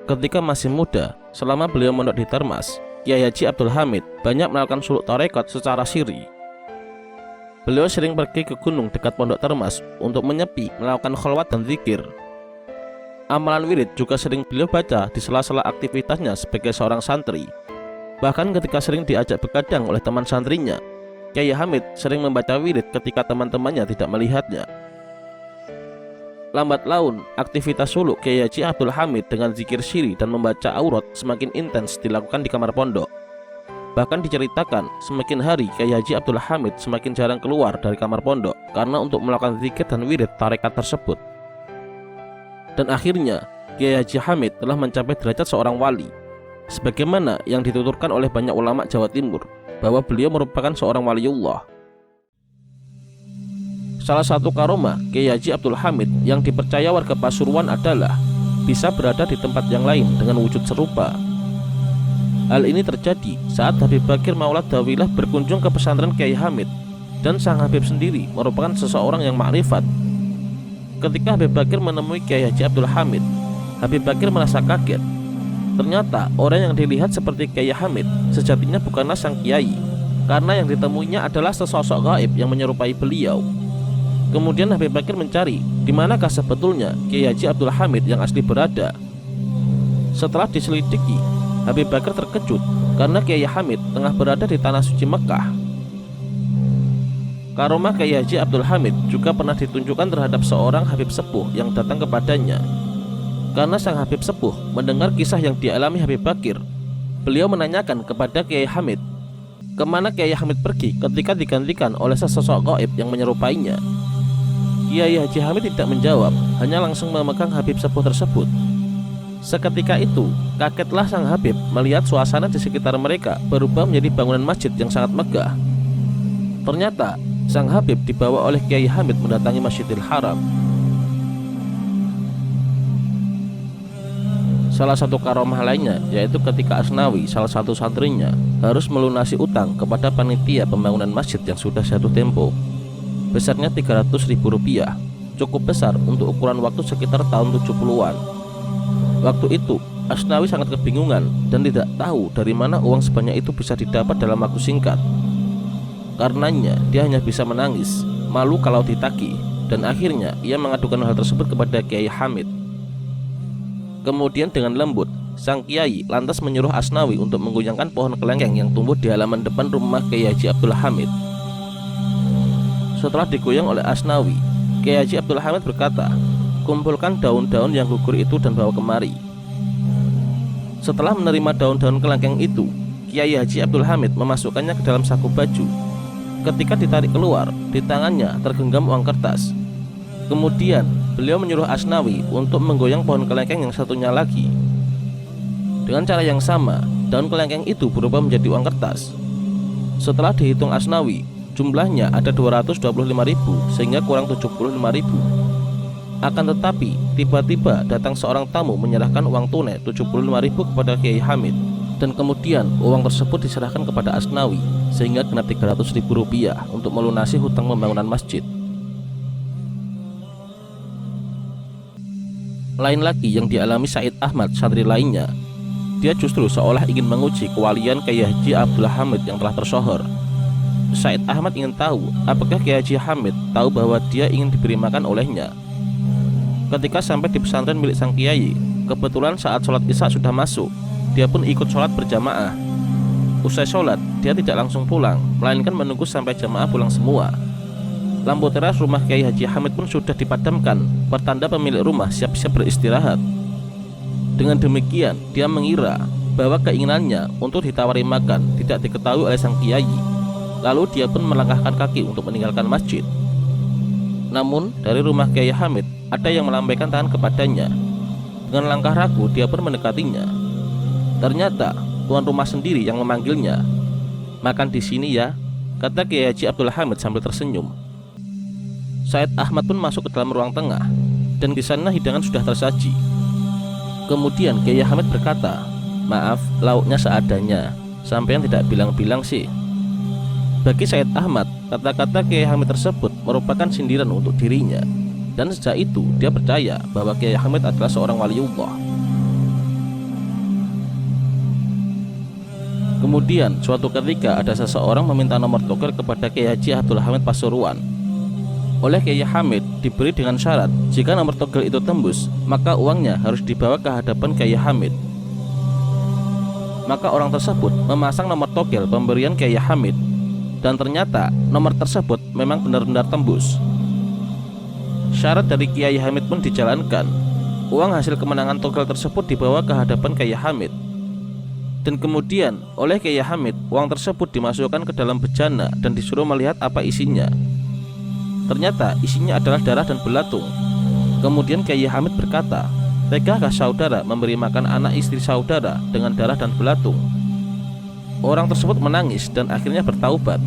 Ketika masih muda, selama beliau mondok di Termas, Kiai Haji Abdul Hamid banyak melakukan suluk tarekat secara siri. Beliau sering pergi ke gunung dekat pondok Termas untuk menyepi, melakukan kholwat dan zikir. Amalan wirid juga sering beliau baca di sela-sela aktivitasnya sebagai seorang santri. Bahkan ketika sering diajak begadang oleh teman santrinya, Kiai Hamid sering membaca wirid ketika teman-temannya tidak melihatnya. Lambat laun, aktivitas suluk Kiai Haji Abdul Hamid dengan zikir siri dan membaca aurat semakin intens dilakukan di kamar pondok. Bahkan diceritakan, semakin hari Kiai Haji Abdul Hamid semakin jarang keluar dari kamar pondok karena untuk melakukan zikir dan wirid tarekat tersebut. Dan akhirnya, Kiai Haji Hamid telah mencapai derajat seorang wali, sebagaimana yang dituturkan oleh banyak ulama Jawa Timur, bahwa beliau merupakan seorang waliullah. Salah satu karomah Kiai Haji Abdul Hamid yang dipercaya warga Pasuruan adalah bisa berada di tempat yang lain dengan wujud serupa. Hal ini terjadi saat Habib Bakir Maulad Dawilah berkunjung ke pesantren Kiai Hamid, dan sang Habib sendiri merupakan seseorang yang makrifat. Ketika Habib Bakir menemui Kiai Haji Abdul Hamid, Habib Bakir merasa kaget. Ternyata orang yang dilihat seperti Kiai Hamid sejatinya bukanlah sang kiai, karena yang ditemuinya adalah sesosok gaib yang menyerupai beliau. Kemudian Habib Bakir mencari di manakah sebetulnya Kiai Haji Abdul Hamid yang asli berada. Setelah diselidiki, Habib Bakir terkejut karena Kiai Hamid tengah berada di tanah suci Mekah. Karomah Kiai Haji Abdul Hamid juga pernah ditunjukkan terhadap seorang Habib Sepuh yang datang kepadanya. Karena sang Habib Sepuh mendengar kisah yang dialami Habib Bakir, beliau menanyakan kepada Kiai Hamid kemana Kiai Hamid pergi ketika digantikan oleh sesosok gaib yang menyerupainya. Kiai Haji Hamid tidak menjawab, hanya langsung memegang Habib Sepuh tersebut. Seketika itu, kagetlah sang Habib melihat suasana di sekitar mereka berubah menjadi bangunan masjid yang sangat megah. Ternyata, sang Habib dibawa oleh Kiai Hamid mendatangi Masjidil Haram. Salah satu karomah lainnya yaitu ketika Asnawi, salah satu santrinya, harus melunasi utang kepada panitia pembangunan masjid yang sudah jatuh tempo. Besarnya Rp300.000, cukup besar untuk ukuran waktu sekitar tahun 70-an. Waktu itu, Asnawi sangat kebingungan dan tidak tahu dari mana uang sebanyak itu bisa didapat dalam waktu singkat. Karenanya, dia hanya bisa menangis, malu kalau ditagih, dan akhirnya ia mengadukan hal tersebut kepada Kiai Hamid. Kemudian dengan lembut, sang kiai lantas menyuruh Asnawi untuk menggoyangkan pohon kelengkeng yang tumbuh di halaman depan rumah Kiai Haji Abdul Hamid. Setelah digoyang oleh Asnawi, Kiai Haji Abdul Hamid berkata, "Kumpulkan daun-daun yang gugur itu dan bawa kemari." Setelah menerima daun-daun kelengkeng itu, Kiai Haji Abdul Hamid memasukkannya ke dalam saku baju. Ketika ditarik keluar, di tangannya tergenggam uang kertas. Kemudian beliau menyuruh Asnawi untuk menggoyang pohon kelengkeng yang satunya lagi. Dengan cara yang sama, daun kelengkeng itu berubah menjadi uang kertas. Setelah dihitung Asnawi, jumlahnya ada 225.000 sehingga kurang 75.000. Akan tetapi, tiba-tiba datang seorang tamu menyerahkan uang tunai 75.000 kepada Kiai Hamid, dan kemudian uang tersebut diserahkan kepada Asnawi sehingga genap Rp300.000 untuk melunasi hutang pembangunan masjid. Lain lagi yang dialami Said Ahmad, santri lainnya. Dia justru seolah ingin menguji kewalian Kiai Haji Abdul Hamid yang telah tersohor. Said Ahmad ingin tahu apakah Kiai Haji Hamid tahu bahwa dia ingin diberi makan olehnya. Ketika sampai di pesantren milik sang kiai, kebetulan saat sholat isya sudah masuk. Dia pun ikut sholat berjamaah. Usai sholat, dia tidak langsung pulang, melainkan menunggu sampai jamaah pulang semua. Lampu teras rumah Kiai Haji Hamid pun sudah dipadamkan, pertanda pemilik rumah siap-siap beristirahat. Dengan demikian, dia mengira bahwa keinginannya untuk ditawari makan tidak diketahui oleh sang kiai. Lalu dia pun melangkahkan kaki untuk meninggalkan masjid. Namun dari rumah Kiai Hamid ada yang melambaikan tangan kepadanya. Dengan langkah ragu dia pun mendekatinya. Ternyata tuan rumah sendiri yang memanggilnya. "Makan di sini ya," kata Kiai Haji Abdul Hamid sambil tersenyum. Said Ahmad pun masuk ke dalam ruang tengah, dan di sana hidangan sudah tersaji. Kemudian Kiai Hamid berkata, "Maaf, lauknya seadanya. Sampean tidak bilang-bilang sih." Bagi Said Ahmad, kata-kata Kiai Hamid tersebut merupakan sindiran untuk dirinya, dan sejak itu dia percaya bahwa Kiai Hamid adalah seorang waliullah. Kemudian suatu ketika ada seseorang meminta nomor togel kepada Kiai Haji Abdul Hamid Pasuruan. Oleh Kiai Hamid diberi dengan syarat jika nomor togel itu tembus, maka uangnya harus dibawa ke hadapan Kiai Hamid. Maka orang tersebut memasang nomor togel pemberian Kiai Hamid, dan ternyata nomor tersebut memang benar-benar tembus. Syarat dari Kiai Hamid pun dijalankan. Uang hasil kemenangan togel tersebut dibawa ke hadapan Kiai Hamid. Dan kemudian oleh Kiai Hamid, uang tersebut dimasukkan ke dalam bejana dan disuruh melihat apa isinya. Ternyata isinya adalah darah dan belatung. Kemudian Kiai Hamid berkata, "Tegakah saudara memberi makan anak istri saudara dengan darah dan belatung?" Orang tersebut menangis dan akhirnya bertaubat.